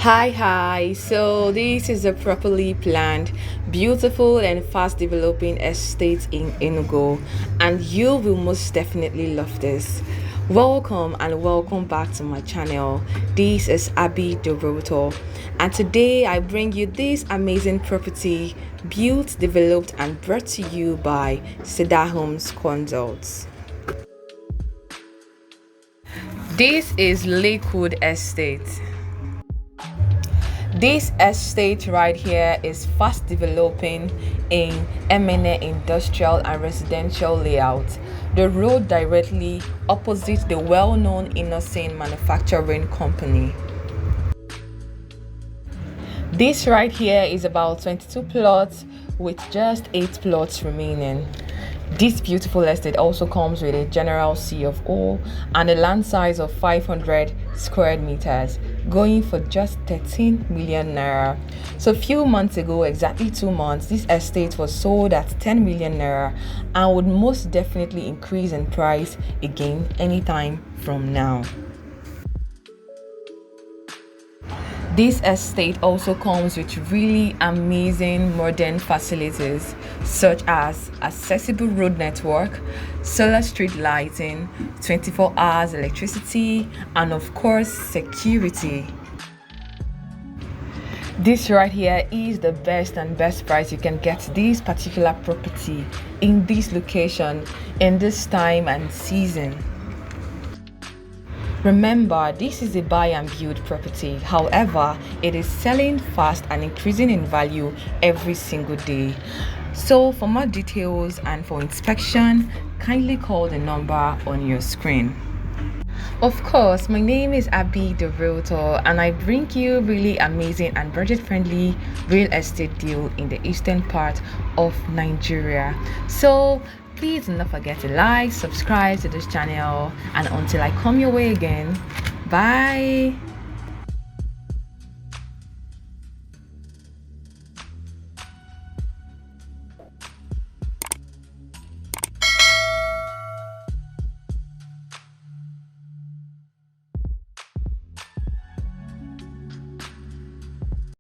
Hi. So this is a properly planned, beautiful, and fast developing estate in Enugu, and you will most definitely love this. Welcome and welcome back to my channel. This is Abby the and today I bring you this amazing property built, developed, and brought to you by Cedar Homes Consults. This is Lakewood Estate. This estate right here is fast developing in Emene industrial and residential layout. The road directly opposite the well-known Innoson Manufacturing Company. This right here is about 22 plots with just 8 plots remaining. This beautiful estate also comes with a General CofO and a land size of 500 square meters, going for just 13 million naira. So a few months ago, exactly 2 months, this estate was sold at 10 million naira and would most definitely increase in price again anytime from now. This estate also comes with really amazing modern facilities such as accessible road network, solar street lighting, 24 hours electricity, and of course security. This right here is the best price you can get this particular property in this location in this time and season. Remember, this is a buy and build property. However, it is selling fast and increasing in value every single day. So for more details and for inspection, kindly call the number on your screen. Of course, my name is Abby the Realtor, and I bring you really amazing and budget-friendly real estate deal in the eastern part of Nigeria. So please do not forget to like, subscribe to this channel, and until I come your way again, bye.